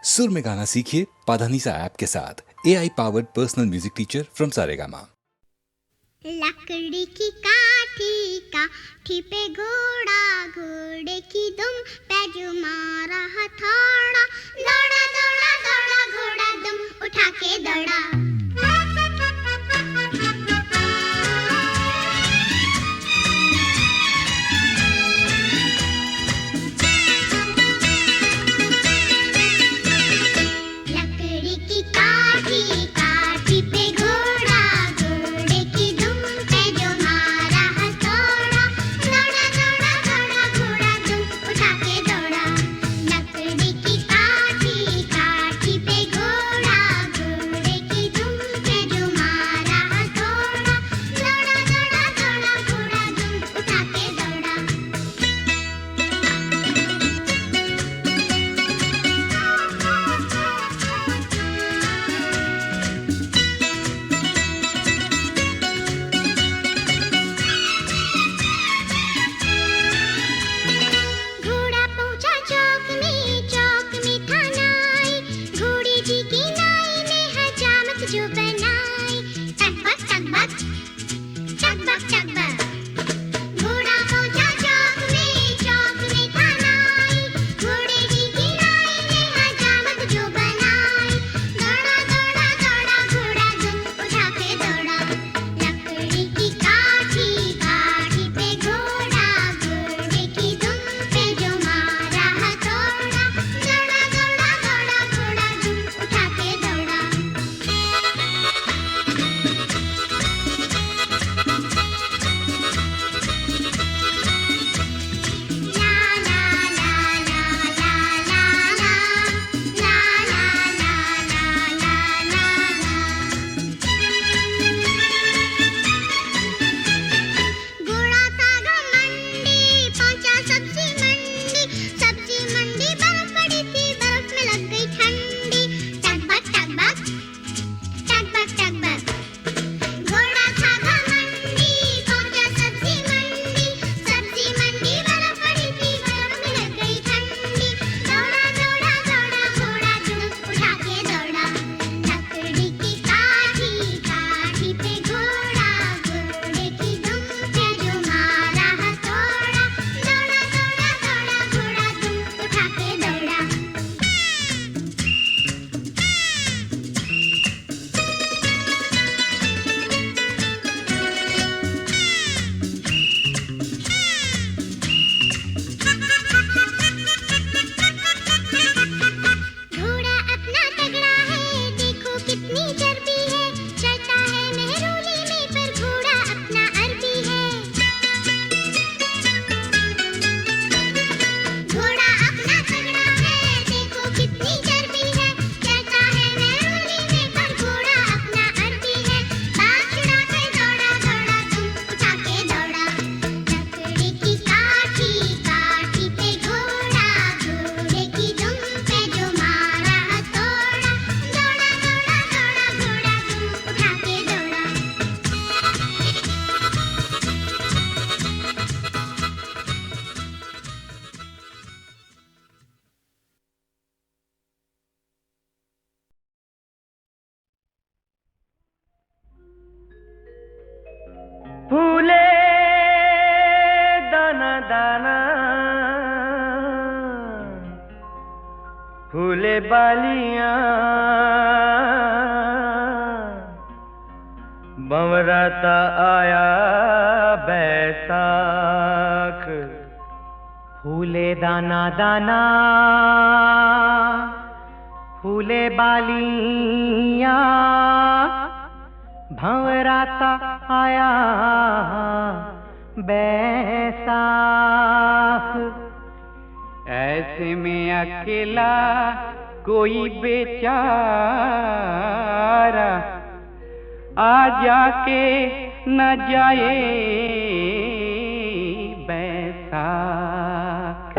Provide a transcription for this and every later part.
सुर में गाना सीखिए पाधानीसा ऐप के साथ। AI powered personal music teacher from Saregama. लकड़ी की काठी पे घोड़ा, घोड़े की दुम पे जो मारा हथौड़ा, दौड़ा दौड़ा दौड़ा घोड़ा दुम उठा के दौड़ा। लकड़ी की काठी पे घोड़ा, घोड़े की दुम पे जो मारा हथौड़ा, दौड़ा दौड़ा दौड़ा घोड़ा दुम उठा के दौड़ा। लकड़ी की काठी पे घोड़ा, घोड़े की दुम पे जो मारा हथौड़ा, दौड़ा दौड़ा दौड़ा घोड़ा दुम उठा के दौड़ा। घोड़ा पहुंचा चौक में था नाई, घोड़ी जी की नाई ने हजामत जो बनाई। टकबक टकबक टकबक टकबक। घोड़ा पहुंचा चौक में था नाई, घोड़ी जी की नाई ने हजामत जो बनाई। दौड़ा दौड़ा दौड़ा घोड़ा दुम उठा के दौड़ा। लकड़ी की काठी पे घोड़ा, घोड़े की दुम पे जो मारा हथौड़ा, दौड़ा दौड़ा दौड़ा घोड़ा दुम उठा के दौड़ा। ला ला ला ला ला ला ला, ला ला ला ला ला ला ला। घोड़ा था घमंडी, पहुंचा सब्जी मंडी बर्फ पड़ी थी, बर्फ में लग गई ठंडी। टकबक टकबक टकबक टकबक। घोड़ा था घमंडी, पहुंचा सब्जी मंडी बर्फ पड़ी थी, बर्फ में लग गई ठंडी। दौड़ा दौड़ा दौड़ा घोड़ा दुम उठा के दौड़ा। लकड़ी की काठी पे घोड़ा, घोड़े की दुम पे जो मारा हथौड़ा, दौड़ा दौड़ा दौड़ा घोड़ा दुम उठा के दौड़ा। घोड़ा अपना तगड़ा है, देखो कितनी चर्बी है, चलता है मेहरोली में पर घोड़ा अपना अरबी है। घोड़ा अपना तगड़ा है, देखो कितनी चर्बी है, चलता है मेहरोली में पर घोड़ा अपना अरबी है। बात छुड़ा कर दौड़ा दौड़ा दुम उठा के दौड़ा। लकड़ी की काठी पे घोड़ा, घोड़े की दुम पे जो मारा हथौड़ा, दौड़ा दौड़ा दौड़ा घोड़ा दुम उठा के दौड़ा। फूले दाना दाना, फूले बालियां, बंवराता आया बैसाख। फूले दाना दाना, फूले बालियां, भंवराता आया बैसाख। ऐसे में अकेला कोई बेचारा आ जाके न जाए बैसाख।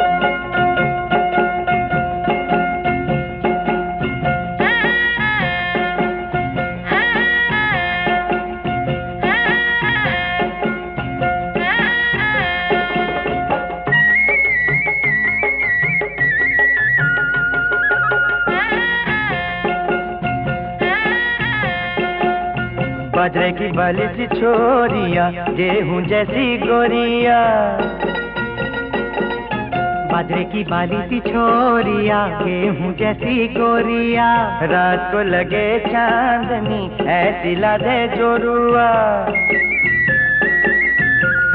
बाजरे की बाली सी छोरिया, गेहूं जैसी गोरिया। बाजरे की बाली सी छोरिया, गेहूं जैसी गोरिया। रात को लगे चांदनी, ऐसी ला दे जोरुआ।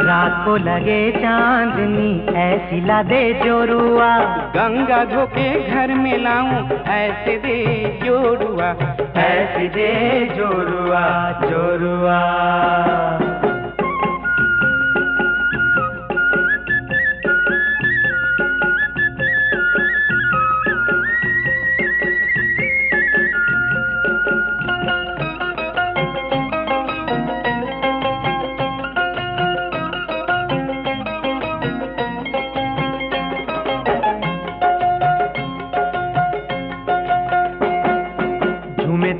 रात को लगे चांदनी, ऐसी ला दे जोरुआ। गंगा धोके घर में लाऊं, ऐसे दे जोरुआ। ऐसे दे जोरुआ, जोरुआ।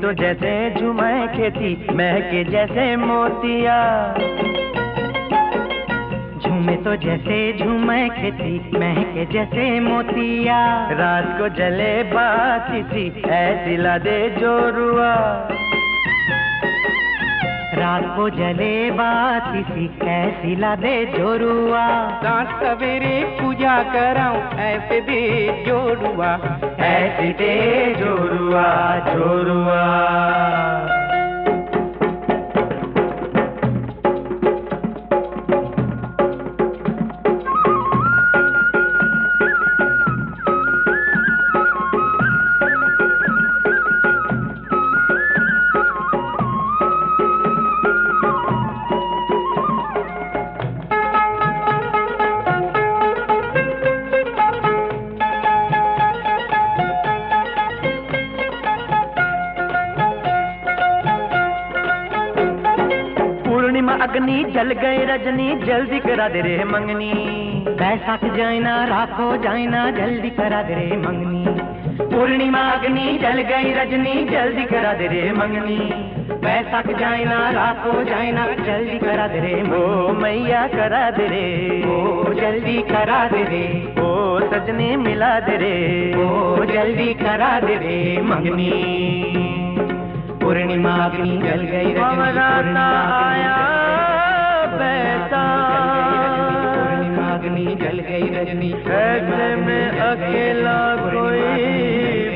तो जैसे झूमे खेती, महके जैसे मोतिया। झूमे तो जैसे झूमे खेती, महके जैसे मोतिया। रात को जले बाती सी, ऐसी ला दे जोरुआ। रात को जले बाती सी, ऐसी ला दे जोरुआ। साँझ सवेरे पूजा कराऊं, ऐसे दे जोरुआ। ऐसे दे जोरुआ, जोरुआ। अग्नि जल गई रजनी, जल्दी करा दे रे मंगनी। बैसाख जाइना राखो जाइना, जल्दी करा दे रे मंगनी। पूर्णिमा अग्नि जल गई रजनी, जल्दी करा दे रे मंगनी। बैसाख जाइना राखो जाइना, जल्दी करा दे रे। ओ मैया करा दे रे, ओ जल्दी करा दे रे। ओ सजने मिला दे रे, ओ जल्दी करा दे रे मंगनी। पूर्णिमा अग्नि जल गई रजनी, आया पूर्णिमा अग्नि जल गई रजनी। ऐसे में अकेला कोई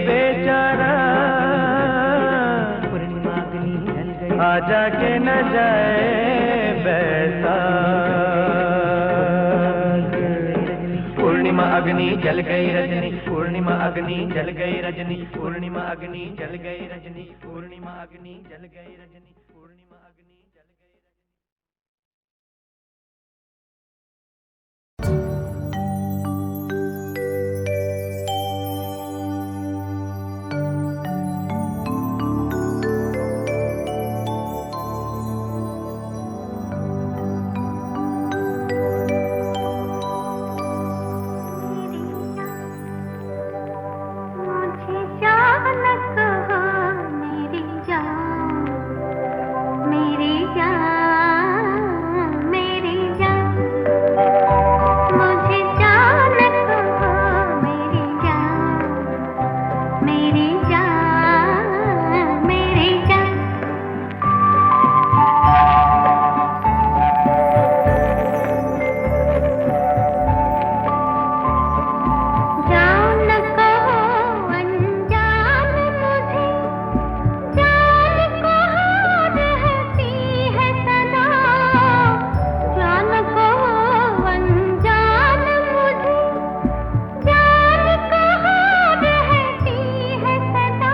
बेचारा, पूर्णिमा अग्नि जल गई। आजा के न जाए बैसाख। पूर्णिमा अग्नि जल गई रजनी, पूर्णिमा अग्नि जल गई रजनी। पूर्णिमा अग्नि जल गई रजनी, पूर्णिमा अग्नि जल गई रजनी। पूर्णिमा अग्नि जल गई। मुझे जान कहो मेरी जान, मेरी जान, मेरी जान। मुझे जान कहो मेरी जान, मेरी जान, मेरी जान। जान कहो अनजान मुझे, जान कहो रहती है सदा। जान कहो अनजान मुझे, जान कहो रहती है सदा।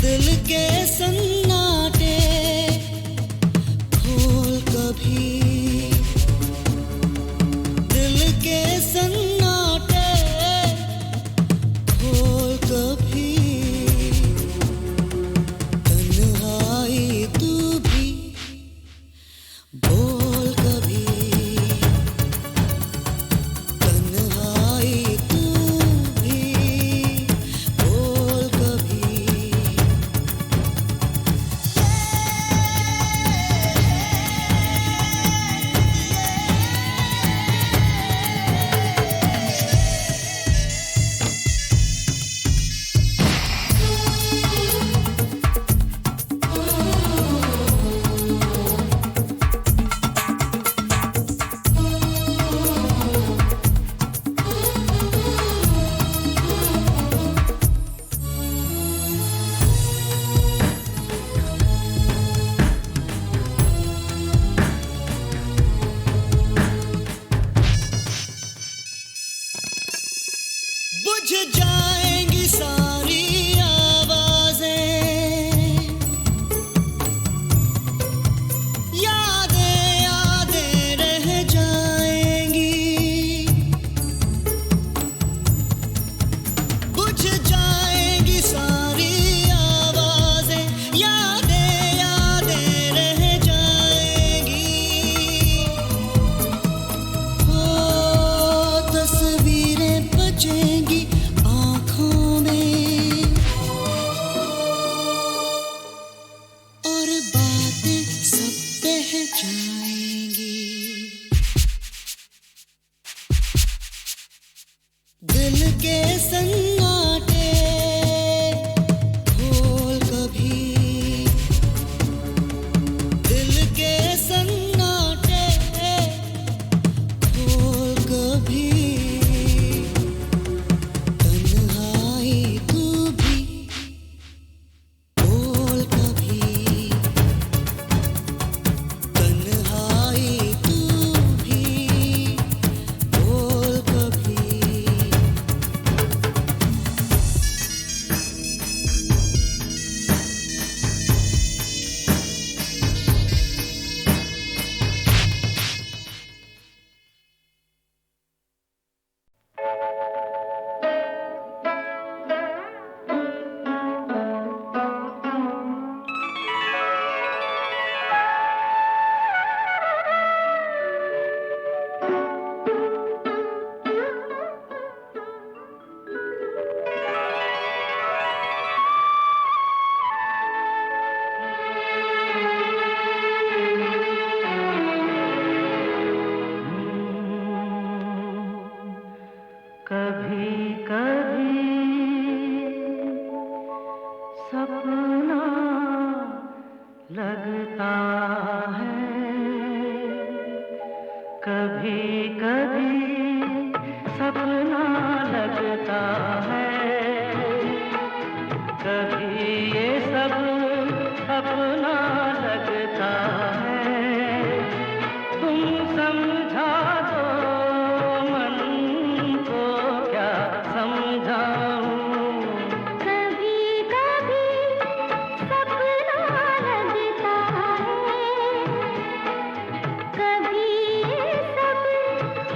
दिल के सन्नाटे खोल कभी, दिल के सन्नाटे खोल कभी, तन्हाई तू भी बोल कभी, तन्हाई तू भी बोल कभी। बुझ जाएंगी सारी आवाजें, यादें यादें रह जाएंगी, बुझ जाएंगी सारी आवाजें, यादें यादें रह जाएंगी। हो तस्वीरें बचेंगी आँखों में, और बातें सब बह जाएंगी। दिल के सन्नाटे खोल कभी, दिल के सन्नाटे खोल कभी, तन्हाई तू भी बोल कभी, तन्हाई तू भी बोल कभी। कभी कभी सपना लगता है, कभी कभी सपना लगता है, कभी ये सब अपना लगता है। तुम समझा दो मन को, क्या समझाऊं। कभी कभी सपना लगता है, कभी ये सब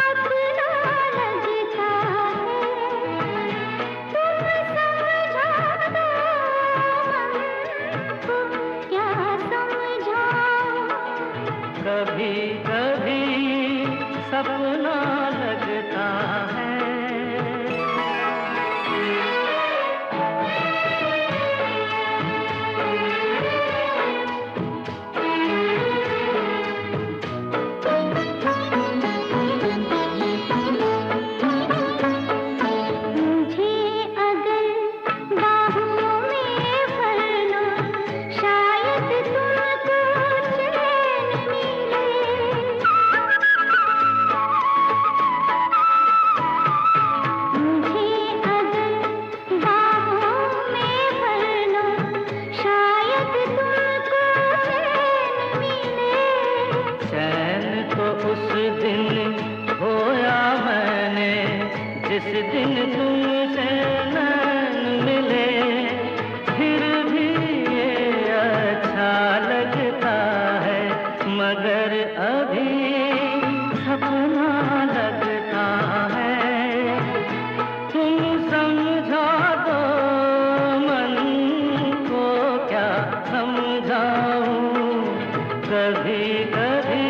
अपना लगता है। तुम समझा दो मन को, क्या समझाऊं। कभी कभी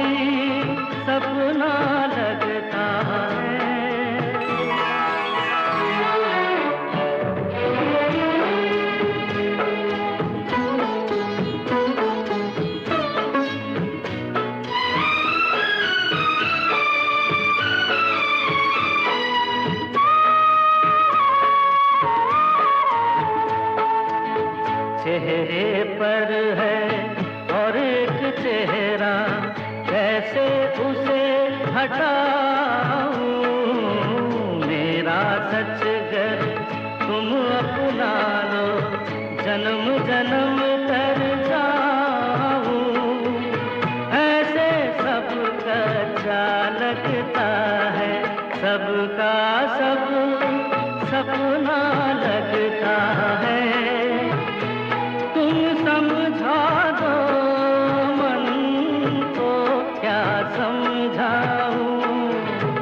सपना लगता है। चेहरे पर है और एक चेहरा, कैसे उसे हटाऊं। मेरा सच गर तुम अपना लो, जन्म जन्म कर जाऊं। ऐसे सबका अच्छा लगता है, सबका सब सपना लगता है। तुम समझा दो मन को, क्या समझाऊं।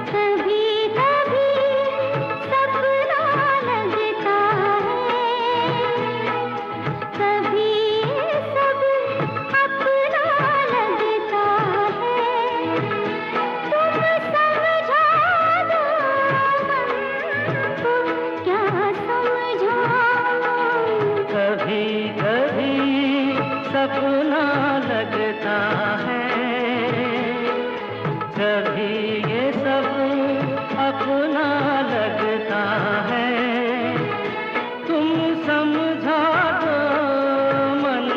कभी कभी सपना लगता है, कभी सब अपना लगता है। तुम समझा दो मन को, क्या समझाऊं। कभी कभी सपना लगता है, कभी ये सब अपना लगता है। तुम समझा दो मन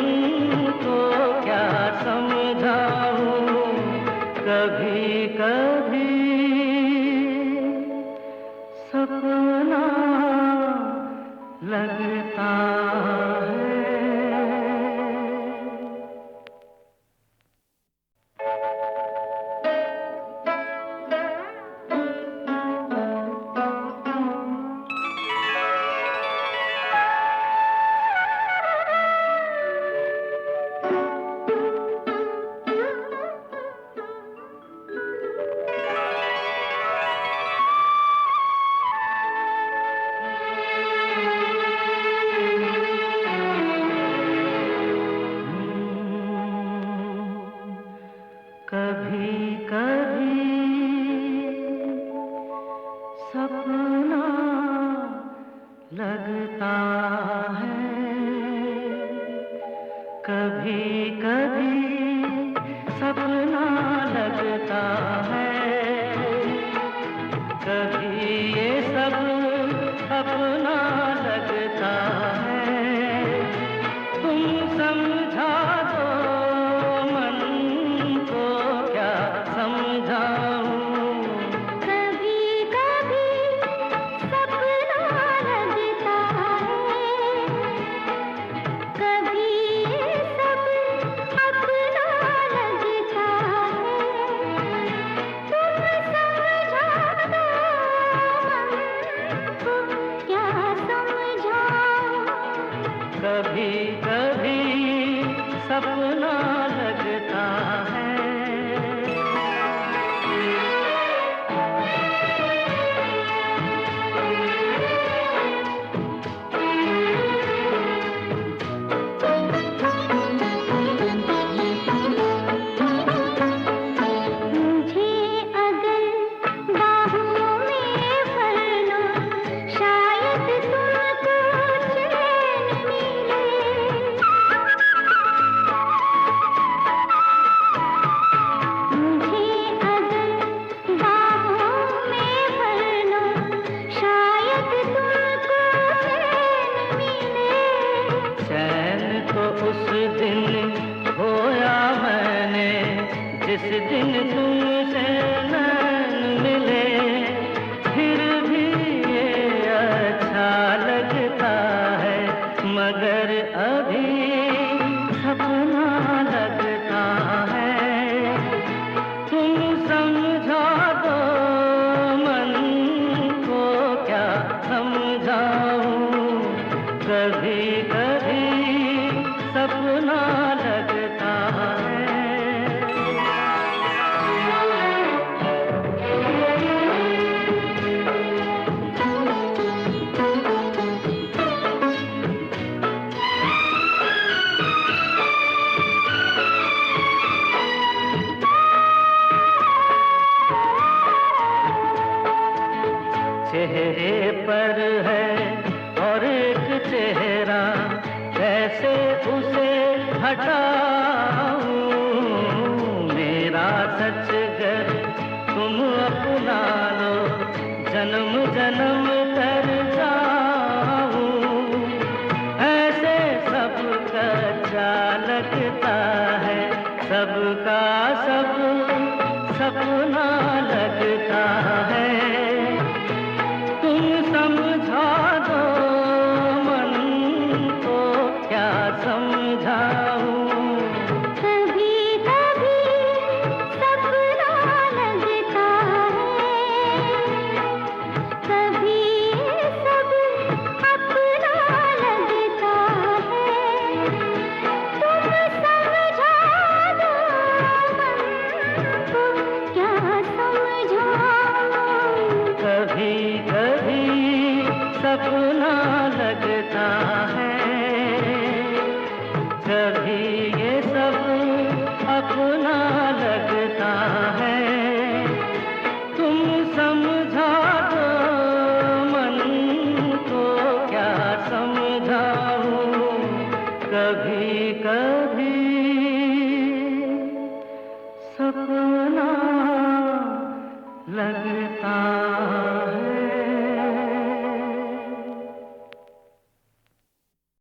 को, क्या समझाऊं। कभी कभी सपना लगता है। कभी कभी सपना लगता है, कभी कभी सपना लगता है। कभी ये सब अपना लगता है। तुम समझा दो मन को, क्या समझाऊं। कभी कभी सपना लगता है, कभी सब अपना लगता है। तुम समझा दो मन को, क्या समझाऊं। कभी कभी सपना लगता है। मुझे अगर बाहों में भर लो, शायद तुमको चैन मिले। मुझे अगर बाहों में भर लो, शायद तुमको चैन मिले। चैन तो उस दिन खोया मैंने, जिस दिन तुमसे नैन मिले। फिर भी ये अच्छा लगता है, मगर अभी सपना लगता है। तुम समझा दो मन को, क्या समझाऊं। कभी कभी सपना लगता है। उसे हटाऊं, मेरा सच गर तुम अपना लो, जन्म जन्म कर जाऊं, ऐसे सबका अच्छा लगता है, सबका सब सपना लगता है।